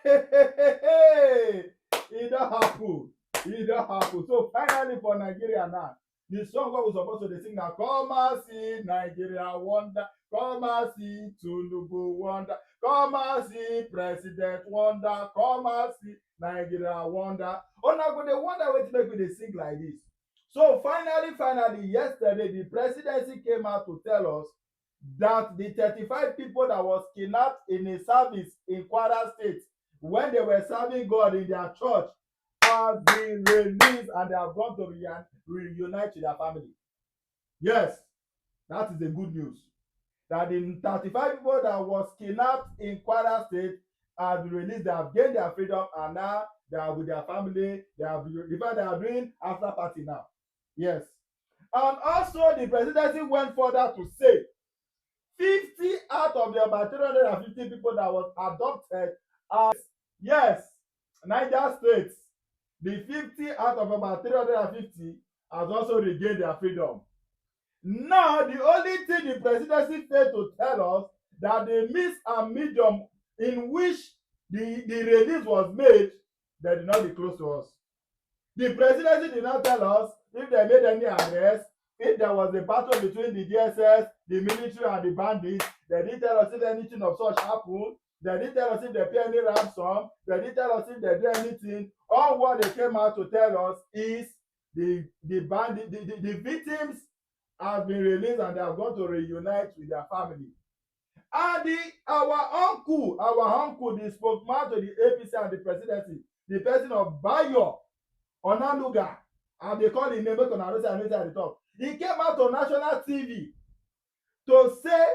It don't happen. It don't happen. So finally for Nigeria now, the song what we supposed to dey sing na come and see Nigeria wonder, come and see Tinubu wonder, come and see President wonder, come and see Nigeria wonder. Una go dey wonder wetin make we dey sing like this. So finally, yesterday the presidency came out to tell us that the 35 people that was kidnapped in a service in Kwara State when they were serving God in their church have been released and they have gone to reunite with their family. Yes, that is the good news. That the 35 people that was kidnapped in Kwara State have been released, they have gained their freedom and now they are with their family. They have in fact they are doing after party now. Yes. And also the presidency went further to say 50 out of the about 350 people that was adopted as yes, Niger State, the 50 out of about 350 has also regained their freedom. Now the only thing the presidency failed to tell us that the means and medium in which the release was made, they did not disclose to us. The presidency did not tell us if they made any arrest, if there was a battle between the DSS, the military and the bandits. They didn't tell us if anything of such happened. They didn't tell us if they pay any ransom. They didn't tell us if they do anything. All what they came out to tell us is the victims have been released and they have gone to reunite with their family. And our uncle, the spokesman to the APC and the presidency, the person of Bayo Onanuga, and they call him name make una know say I know say I dey talk. He came out on national TV to say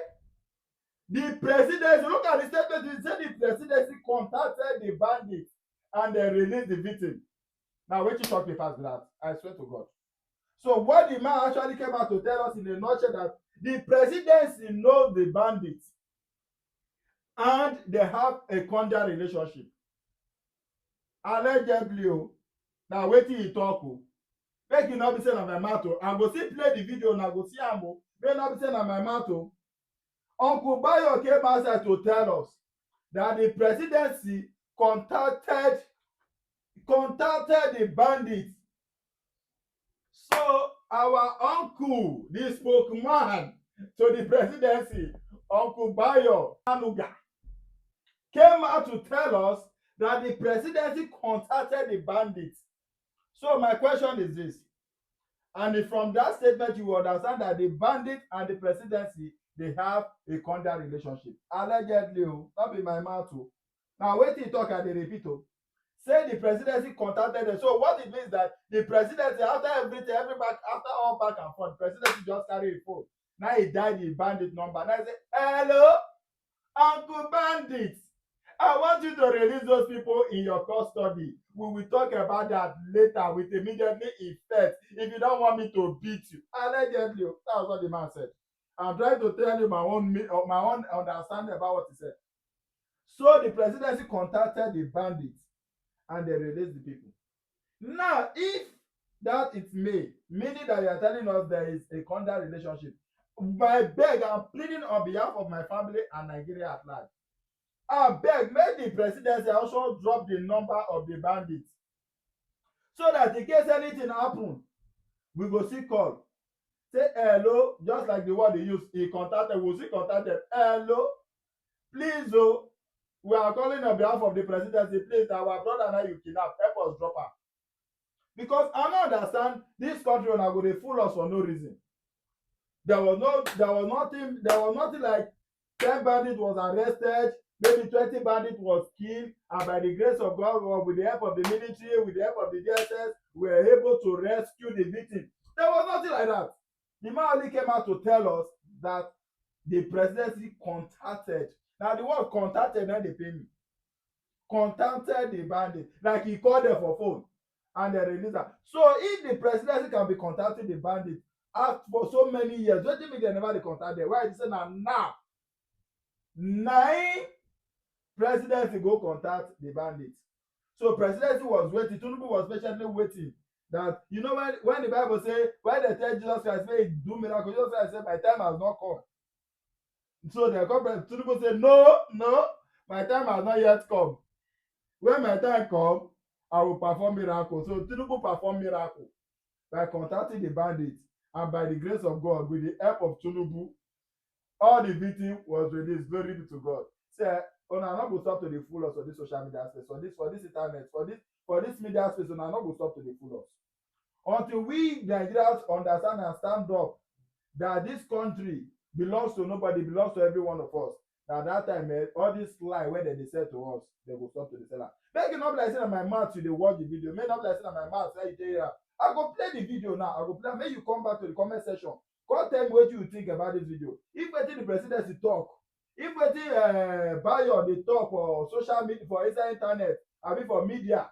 the presidency, look at the statement, he say the presidency contacted the bandits and they released the victim. Now wetin shock me pass be that, I swear to God. So what the man actually came out to tell us in a nutshell that the presidency knows the bandits and they have a cordial relationship. Allegedly o, na wetin he talk o. Make e no be say na my mouth o. I go still play the video una go see am o. Make e no be say na my mouth o. Uncle Bayo came outside to tell us that the presidency contacted the bandits. So our uncle, the spokesman to the presidency, Uncle Bayo Anuga, came out to tell us that the presidency contacted the bandits. So my question is this, and from that statement you will understand that the bandit and the presidency, they have a cordial relationship. Allegedly o, no be my mouth o. Na wetin he talk I dey repeat o. Say the presidency contacted them. So what it means that the presidency, after everything, after all back and forth, the presidency just carry a phone. Now he died the bandit number. Now he say, hello, Uncle Bandit, I want you to release those people in your custody. We will talk about that later with immediately effect if you don't want me to beat you. Allegedly, that was what the man said. I'm trying to tell you my own understanding about what he said. So the presidency contacted the bandits and they released the people. Now, if that is me, meaning that you are telling us there is a cordial relationship, I beg, I'm pleading on behalf of my family and Nigeria at large. I beg, make the presidency also drop the number of the bandits so that in case anything happen, we go see call. Say hello, just like the word they use, he contacted, we'll see contact them. Hello, please o, we are calling on behalf of the presidency, please, our brother now you kidnap, help us drop am. Because I no understand this country una go dey fool us for no reason. There was nothing like 10 bandits was arrested, maybe 20 bandits was killed, and by the grace of God, or with the help of the military, with the help of the DSS, we were able to rescue the victim. There was nothing like that. The man only came out to tell us that the presidency contacted. Now the word contacted, now they pay me. Contacted the bandit, like he called them for phone and they released am. So if the presidency can be contacting the bandit for so many years, wetin make dem never dey contact them? Why you say na now im presidency go contact the bandit? So presidency was waiting, Tinubu was patiently waiting. That you know when the Bible say, when they tell Jesus Christ make he do miracle, Jesus Christ say my time has not come. So the Tinubu say no, my time has not yet come. When my time come, I will perform miracle. So Tinubu perform miracle by contacting the bandits, and by the grace of God, with the help of Tinubu, all the victim was released. Glory be to God. Say, una no go stop to dey fool us for this social media space, for this internet, for this media space. Una no go stop to dey fool us until we Nigerians understand and stand up that this country belongs to nobody, belongs to every one of us. Na that time, all this lie wey dem dey sell to us, dem go stop to dey sell am. Make e no be like say na my mouth you dey watch the video. Make e no be like say na my mouth say you dey here. I go play the video now. I go play am. Make you come back to the comment section. Come tell me wetin you think about this video. If wetin the presidency talk, if wetin Bayo dey talk for social media, for inside internet, abi for media,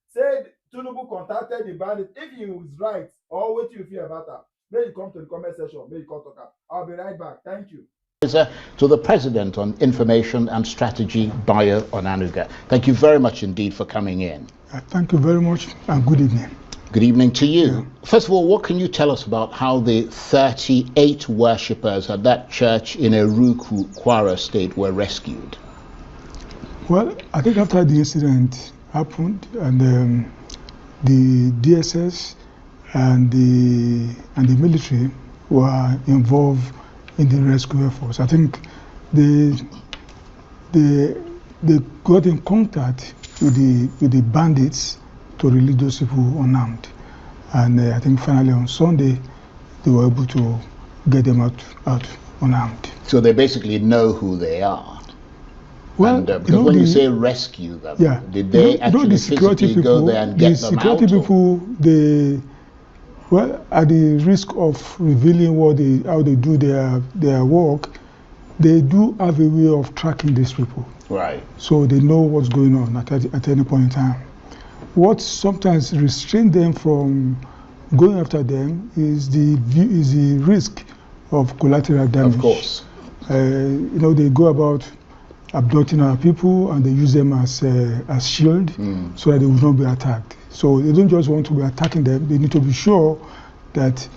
say Tinubu contacted the bandit, if he is right or wetin you feel about am, make you come to the comment section, make you come talk am. I'll be right back. Thank you. To the President on Information and Strategy, Bayo Onanuga. Thank you very much indeed for coming in. Thank you very much, and good evening. Good evening to you. Yeah. First of all, what can you tell us about how the 38 worshippers at that church in Eruku, Kwara State were rescued? Well, I think after the incident happened, and the DSS and the military were involved in the rescue efforts. I think they got in contact with the bandits to release those people unarmed, and I think finally on Sunday they were able to get them out unarmed. So they basically know who they are. Well, and, because when you say rescue them, yeah, did they actually the security physically people, go there and get them out? The security people, they, well, at the risk of revealing how they do their work, they do have a way of tracking these people. Right. So they know what's going on at any point in time. What sometimes restrains them from going after them is the risk of collateral damage. Of course. They go about abducting our people, and they use them as shield, so that they will not be attacked. So they don't just want to be attacking them. They need to be sure that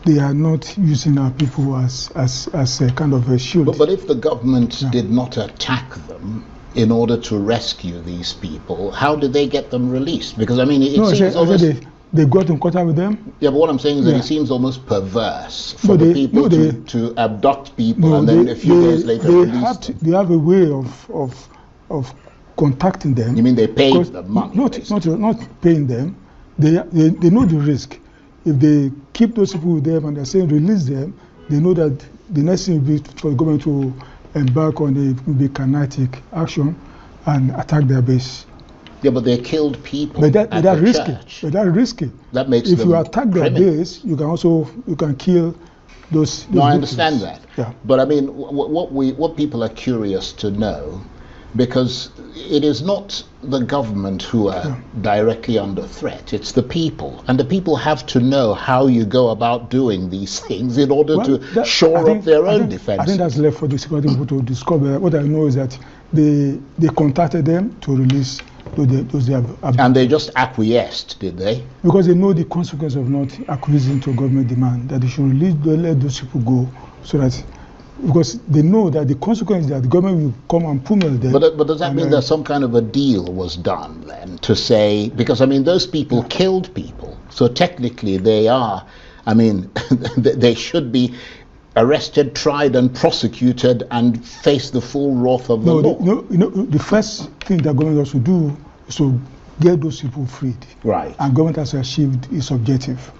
they are not using our people as a kind of a shield. But if the government did not attack them in order to rescue these people, how did they get them released? Because I mean, it seems almost... They got in contact with them. Yeah, but what I'm saying is that it seems almost perverse for the people to abduct people and then a few days later release them. They have a way of contacting them. You mean they paid them money? Not paying them. They know the risk. If they keep those people with them and they're saying release them, they know that the next thing will be for the government to embark on a kinetic action and attack their base. Yeah, but they killed people. But that's risky. That makes if them you attack their criminal. base, you can kill those. No, I understand that. Yeah. But I mean, what people are curious to know, because it is not the government who are directly under threat, it's the people. And the people have to know how you go about doing these things in order to shore up their own defense. I think that's left for the security people to discover. What I know is that they contacted them to release those they have. And they just acquiesced, did they? Because they know the consequence of not acquiescing to government demand, that they should let those people go, so that, because they know that the consequence is that the government will come and pummel them. But does that mean that some kind of a deal was done then to say, because I mean those people killed people, so technically they are, I mean, they should be arrested, tried and prosecuted and face the full wrath of the law. The first thing that government has to do is to get those people freed. Right. And government has achieved its objective.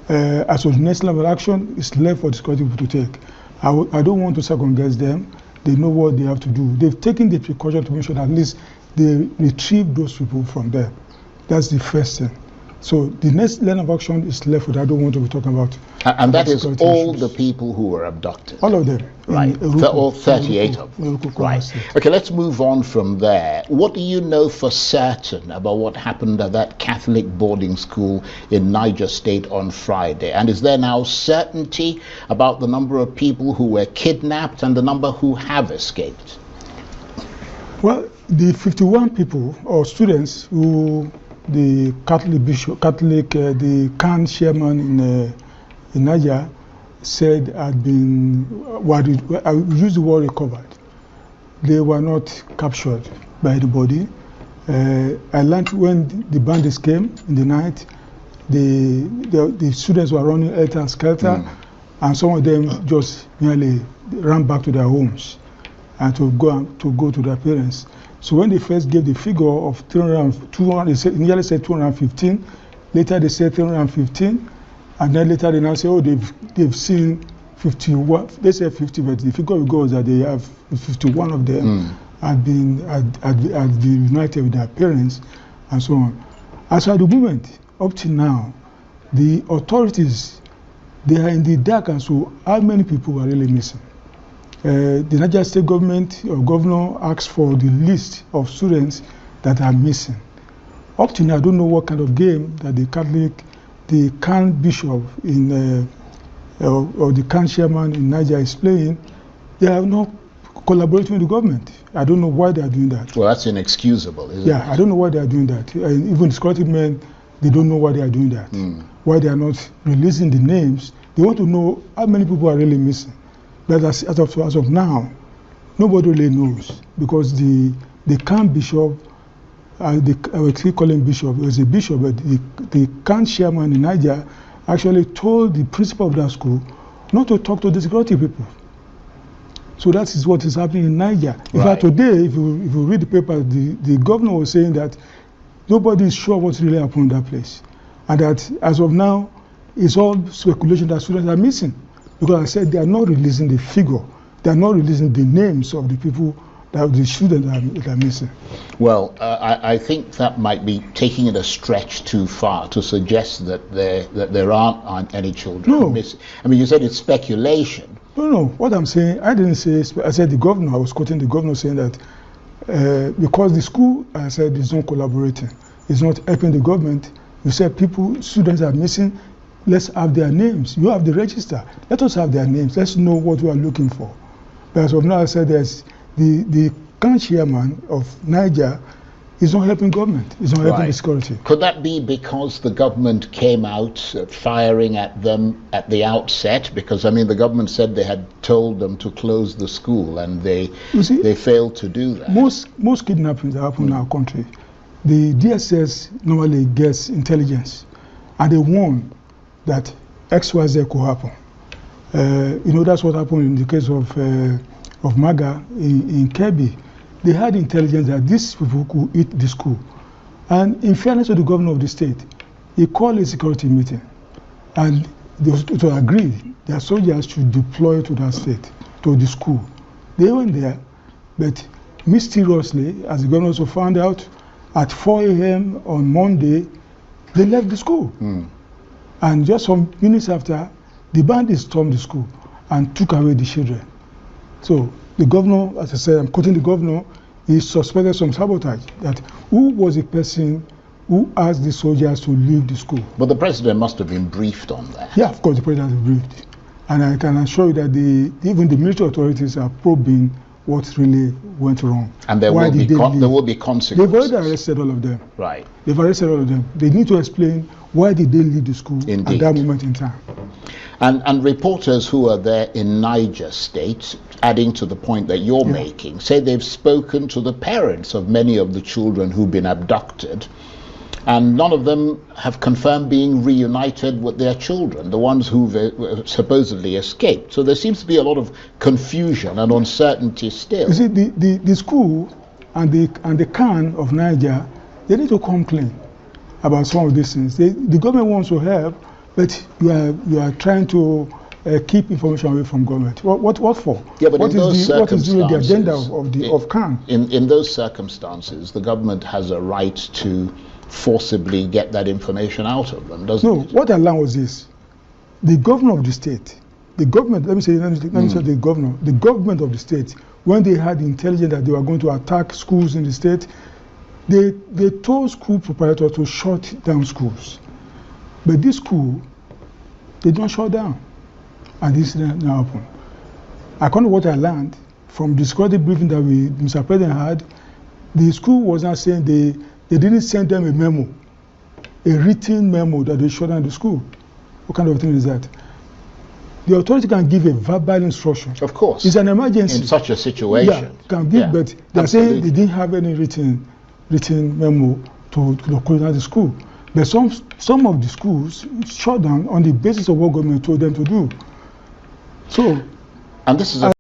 As for the next level of action, it's left for the security people to take. I don't want to second guess them. They know what they have to do. They've taken the precaution to make sure that at least they retrieve those people from there. That's the first thing. So the next line of action is left with, I don't want to be talking about. And that is all issues. The people who were abducted? All of them. Right, all 38 of them. Right. Okay, let's move on from there. What do you know for certain about what happened at that Catholic boarding school in Niger State on Friday? And is there now certainty about the number of people who were kidnapped and the number who have escaped? Well, the 51 people or students who the Catholic bishop, the CAN chairman in Niger said had been, I use the word recovered. They were not captured by anybody. I learned when the bandits came in the night, the students were running helter skelter, and some of them just nearly ran back to their homes and to go to their parents. So when they first gave the figure of 200, they nearly said 215. Later they said 315, and then later they now say, oh, they've seen 51. They said 50, but the figure we go is that they have 51 of them had been united with their parents, and so on. As at the moment, up to now, the authorities, they are in the dark, and so how many people are really missing? The Nigeria State government or governor asked for the list of students that are missing. Up to now, I don't know what kind of game that the Khan bishop in or the Khan chairman in Nigeria is playing. They are not collaborating with the government. I don't know why they are doing that. Well, that's inexcusable, isn't it? Yeah, I don't know why they are doing that. And even security men, they don't know why they are doing that. Why they are not releasing the names. They want to know how many people are really missing. But as of now, nobody really knows, because the Khan bishop, I keep calling bishop, he was a bishop, but the Khan chairman in Nigeria actually told the principal of that school not to talk to the security people. So that is what is happening in Nigeria. In fact, today, if you read the paper, the governor was saying that nobody is sure what's really happened in that place, and that as of now, it's all speculation that students are missing. Because I said they are not releasing the figure, they are not releasing the names of the people, the students that are missing. Well, I think that might be taking it a stretch too far to suggest that there aren't any children missing. I mean, you said it's speculation. No. What I'm saying, I didn't say. I said the governor. I was quoting the governor saying that because the school, I said, is not collaborating, it's not helping the government. You said students are missing. Let's have their names. You have the register. Let us have their names. Let's know what we are looking for. But as of now, I said there's the Khan chairman of Niger is not helping government. He's not helping the security. Could that be because the government came out firing at them at the outset? Because, I mean, the government said they had told them to close the school, and they failed to do that. Most kidnappings that happen in our country, the DSS normally gets intelligence, and they warn that XYZ could happen. You know, that's what happened in the case of Maga in Kebbi. They had intelligence that these people could hit the school. And in fairness to the governor of the state, he called a security meeting. And it was agreed that soldiers should deploy to that state, to the school. They went there, but mysteriously, as the governor also found out, at 4 a.m. on Monday, they left the school. And just some minutes after, the bandits stormed the school and took away the children. So the governor, as I said, I'm quoting the governor, he suspected some sabotage. That who was the person who asked the soldiers to leave the school? But the president must have been briefed on that. Yeah, of course, the president was briefed. And I can assure you that even the military authorities are probing what really went wrong. And there will be consequences. They've already arrested all of them. Right. They've arrested all of them. They need to explain why did they leave the school at that moment in time. And reporters who are there in Niger State, adding to the point that you're making, say they've spoken to the parents of many of the children who've been abducted, and none of them have confirmed being reunited with their children, the ones who've supposedly escaped. So there seems to be a lot of confusion and uncertainty still. You see, the school and the Khan of Niger, they need to come clean about some of these things. The government wants to help, but you are trying to keep information away from government. What for? Yeah, but what is really the agenda of Khan? In those circumstances, the government has a right to forcibly get that information out of them, doesn't it? No, what I learned was this. The governor of the state, the government, let me say the government of the state, when they had intelligence that they were going to attack schools in the state, they told school proprietors to shut down schools. But this school, they don't shut down. And this didn't happen. According to what I learned from the security briefing that Mr. President had, the school was not saying they didn't send them a memo, a written memo that they shut down the school. What kind of thing is that? The authority can give a verbal instruction. Of course. It's an emergency. In such a situation. Yeah, can give, but they're saying they didn't have any written written memo to colonize the school. But some of the schools shut down on the basis of what government told them to do. So, and this is a